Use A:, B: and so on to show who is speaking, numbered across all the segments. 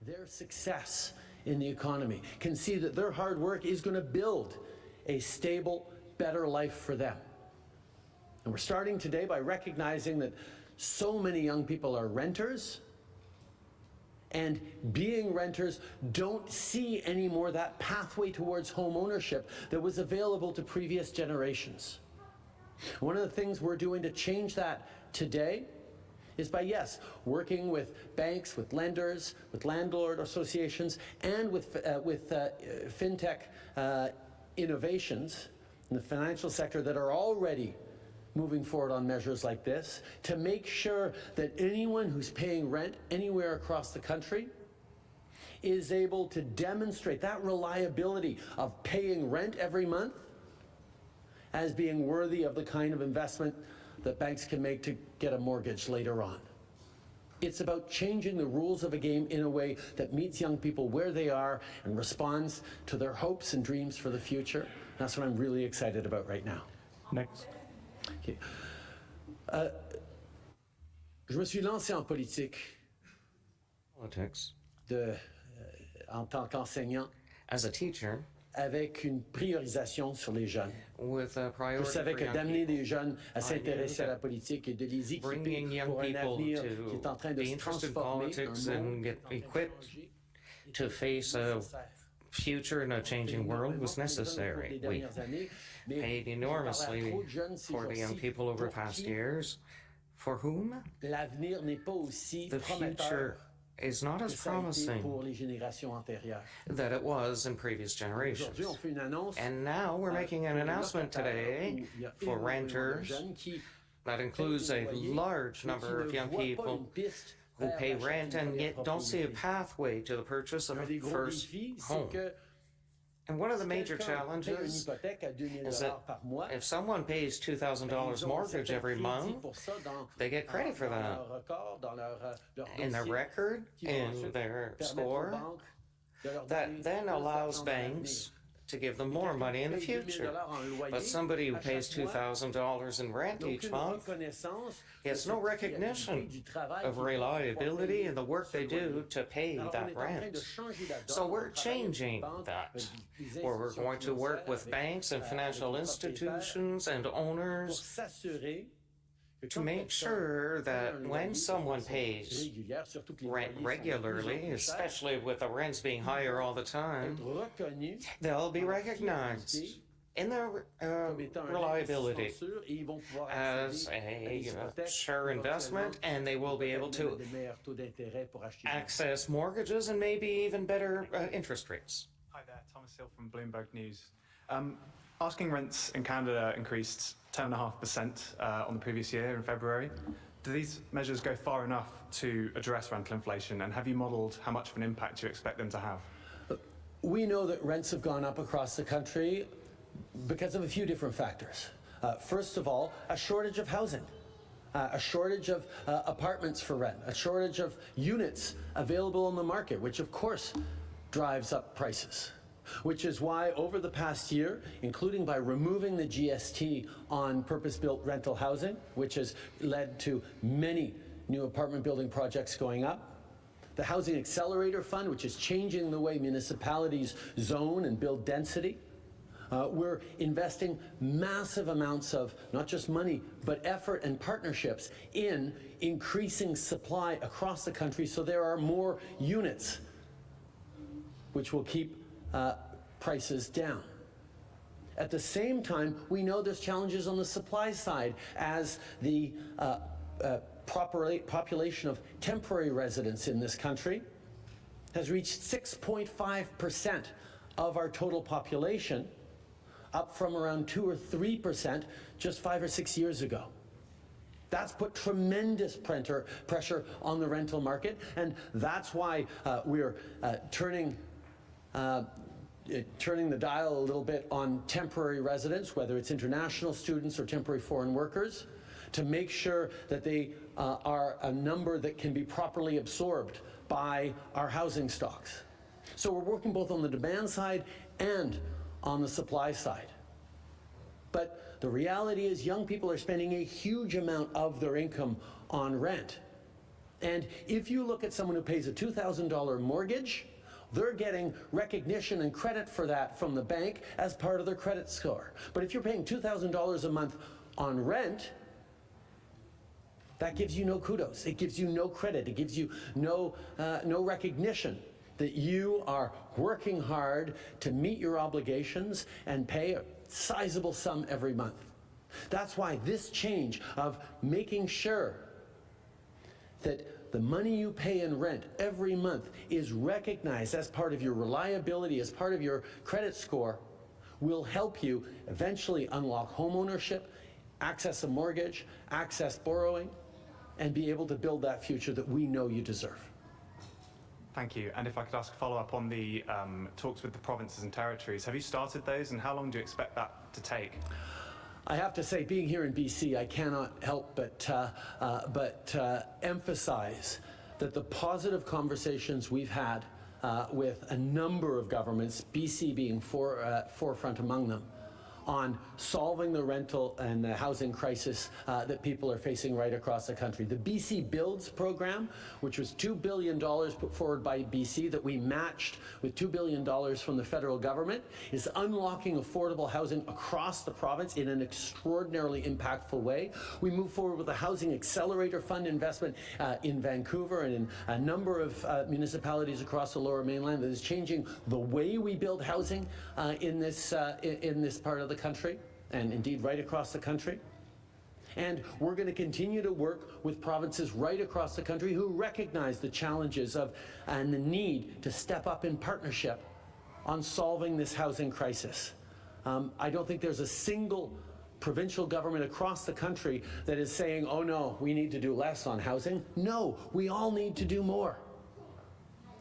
A: their success in the economy, can see that their hard work is going to build a stable, better life for them. And we're starting today by recognizing that so many young people are renters, and being renters don't see anymore that pathway towards home ownership that was available to previous generations. One of the things we're doing to change that today is by, yes, working with banks, with lenders, with landlord associations, and with fintech innovations in the financial sector that are already moving forward on measures like this, to make sure that anyone who's paying rent anywhere across the country is able to demonstrate that reliability of paying rent every month as being worthy of the kind of investment that banks can make to get a mortgage later on. It's about changing the rules of a game in a way that meets young people where they are and responds to their hopes and dreams for the future. That's what I'm really excited about right now.
B: Next.
A: Okay. Je me suis lancé en politique en tant qu'enseignant
C: as a teacher
A: avec une priorisation sur les jeunes.
C: with a
A: Je
C: priority
A: savais
C: for
A: que
C: young
A: d'amener
C: people.
A: des jeunes à s'intéresser à
C: that
A: la politique et de les équiper
C: bringing young
A: pour un
C: people
A: avenir qui est en train de
C: be
A: se
C: interested in
A: transformer,
C: politics
A: un monde
C: and get
A: qui est en train de
C: equipped
A: changer,
C: to face a future in a changing world was necessary. We paid enormously for the young people over past years, for whom
A: l'avenir n'est pas aussi
C: the
A: prometteur
C: future is not as
A: que ça a été
C: promising
A: pour les générations antérieures.
C: that it was in previous generations.
A: Aujourd'hui, on fait une annonce
C: And now we're making an announcement today for renters that includes a large number of young people who pay rent and yet don't see a pathway to the purchase of a first home. And one of the major challenges is that if someone pays $2,000 mortgage every month, they get credit for that in their record, in their score. That then allows banks to give them more money in the future. But somebody who pays $2,000 in rent each month gets no recognition of reliability in the work they do to pay that rent. So we're changing that, where we're going to work with banks and financial institutions and owners to make sure that when someone pays rent regularly, especially with the rents being higher all the time, they'll be recognized in their reliability as a sure investment, and they will be able to access mortgages and maybe even better interest rates.
B: Hi there, Thomas Hill from Bloomberg News. Asking rents in Canada increased 10.5% on the previous year in February. Do these measures go far enough to address rental inflation, and have you modelled how much of an impact you expect them to have?
A: We know that rents have gone up across the country because of a few different factors. First of all, a shortage of housing, a shortage of apartments for rent, a shortage of units available on the market, which of course drives up prices. Which is why over the past year, including by removing the GST on purpose-built rental housing, which has led to many new apartment building projects going up, the Housing Accelerator Fund, which is changing the way municipalities zone and build density, we're investing massive amounts of not just money, but effort and partnerships in increasing supply across the country so there are more units, which will keep prices down. At the same time, we know there's challenges on the supply side as the population of temporary residents in this country has reached 6.5% of our total population, up from around 2 or 3% just 5 or 6 years ago. That's put tremendous pressure on the rental market, and that's why we're turning the dial a little bit on temporary residents, whether it's international students or temporary foreign workers, to make sure that they are a number that can be properly absorbed by our housing stocks. So we're working both on the demand side and on the supply side. But the reality is young people are spending a huge amount of their income on rent, And if you look at someone who pays a $2,000 mortgage, they're getting recognition and credit for that from the bank as part of their credit score. But if you're paying $2,000 a month on rent, that gives you no kudos. It gives you no credit. It gives you no recognition that you are working hard to meet your obligations and pay a sizable sum every month. That's why this change of making sure that the money you pay in rent every month is recognized as part of your reliability, as part of your credit score, will help you eventually unlock homeownership, access a mortgage, access borrowing, and be able to build that future that we know you deserve.
B: Thank you. And if I could ask a follow-up on the talks with the provinces and territories, have you started those, and how long do you expect that to take?
A: I have to say, being here in BC, I cannot help but emphasize that the positive conversations we've had with a number of governments, BC being forefront among them, on solving the rental and the housing crisis that people are facing right across the country. The BC Builds program, which was $2 billion put forward by BC that we matched with $2 billion from the federal government, is unlocking affordable housing across the province in an extraordinarily impactful way. We move forward with the Housing Accelerator Fund investment in Vancouver and in a number of municipalities across the Lower Mainland that is changing the way we build housing in this part of the country, and indeed right across the country. And we're going to continue to work with provinces right across the country who recognize the challenges of and the need to step up in partnership on solving this housing crisis. I don't think there's a single provincial government across the country that is saying, oh no, we need to do less on housing. No, we all need to do more.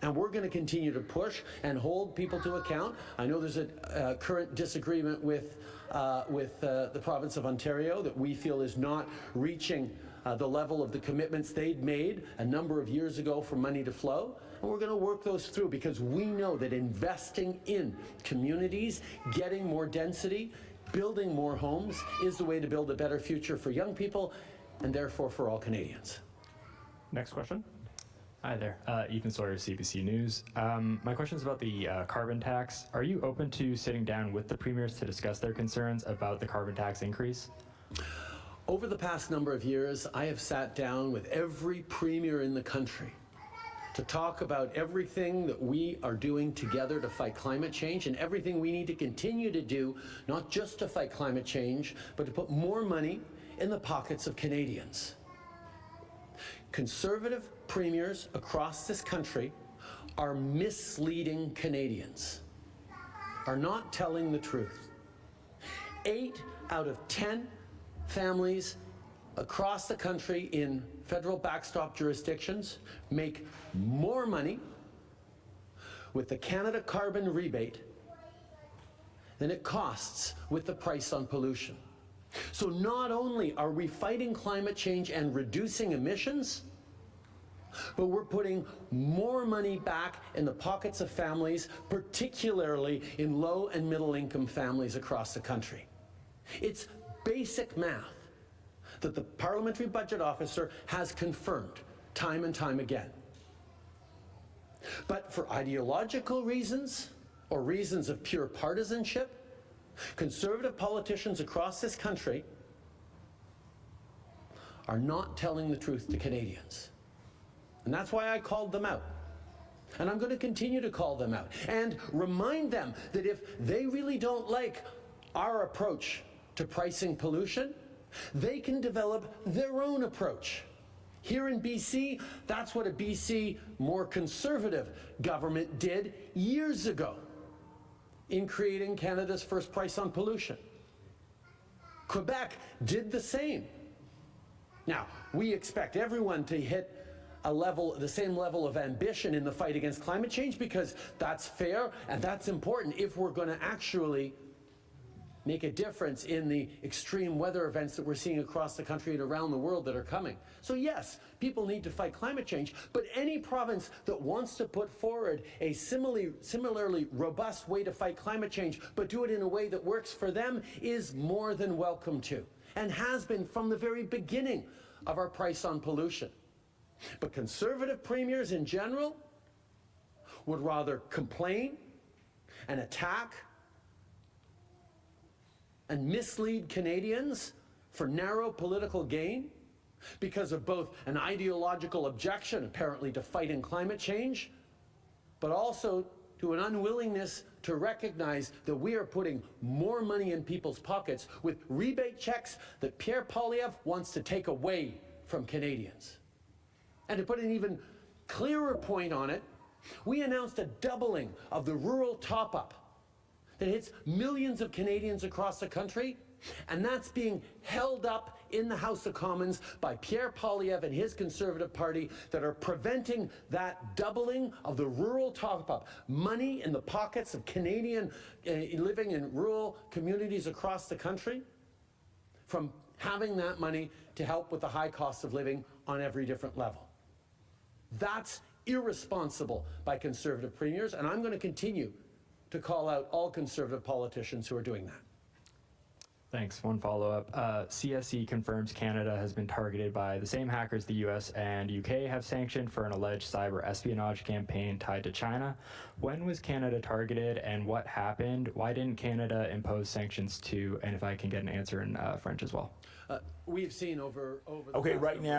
A: And we're going to continue to push and hold people to account. I know there's a current disagreement with the province of Ontario that we feel is not reaching the level of the commitments they'd made a number of years ago for money to flow. And we're going to work those through because we know that investing in communities, getting more density, building more homes is the way to build a better future for young people and therefore for all Canadians.
D: Next question. Hi there, Ethan Sawyer, CBC News. My question is about the carbon tax. Are you open to sitting down with the premiers to discuss their concerns about the carbon tax increase?
A: Over the past number of years, I have sat down with every premier in the country to talk about everything that we are doing together to fight climate change and everything we need to continue to do, not just to fight climate change, but to put more money in the pockets of Canadians. Conservative premiers across this country are misleading Canadians, are not telling the truth. 8 out of 10 families across the country in federal backstop jurisdictions make more money with the Canada carbon rebate than it costs with the price on pollution. So not only are we fighting climate change and reducing emissions, but we're putting more money back in the pockets of families, particularly in low and middle income families across the country. It's basic math that the Parliamentary Budget Officer has confirmed time and time again. But for ideological reasons or reasons of pure partisanship, Conservative politicians across this country are not telling the truth to Canadians. And that's why I called them out. And I'm going to continue to call them out and remind them that if they really don't like our approach to pricing pollution, they can develop their own approach. Here in BC, that's what a BC more conservative government did years ago in creating Canada's first price on pollution. Quebec did the same. Now, we expect everyone to hit the same level of ambition in the fight against climate change because that's fair and that's important if we're going to actually make a difference in the extreme weather events that we're seeing across the country and around the world that are coming. So yes, people need to fight climate change, but any province that wants to put forward a similarly robust way to fight climate change, but do it in a way that works for them, is more than welcome to, and has been from the very beginning of our price on pollution. But Conservative premiers in general would rather complain and attack and mislead Canadians for narrow political gain because of both an ideological objection, apparently, to fighting climate change, but also to an unwillingness to recognize that we are putting more money in people's pockets with rebate checks that Pierre Poilievre wants to take away from Canadians. And to put an even clearer point on it, we announced a doubling of the rural top-up that hits millions of Canadians across the country, and that's being held up in the House of Commons by Pierre Poilievre and his Conservative Party that are preventing that doubling of the rural top-up, money in the pockets of Canadian living in rural communities across the country, from having that money to help with the high cost of living on every different level. That's irresponsible by Conservative premiers, and I'm going to continue to call out all Conservative politicians who are doing that.
D: Thanks. One follow-up. CSE confirms Canada has been targeted by the same hackers the US and UK have sanctioned for an alleged cyber espionage campaign tied to China. When was Canada targeted and what happened? Why didn't Canada impose sanctions too? And if I can get an answer in French as well.
A: We've seen over the
E: Okay, right now.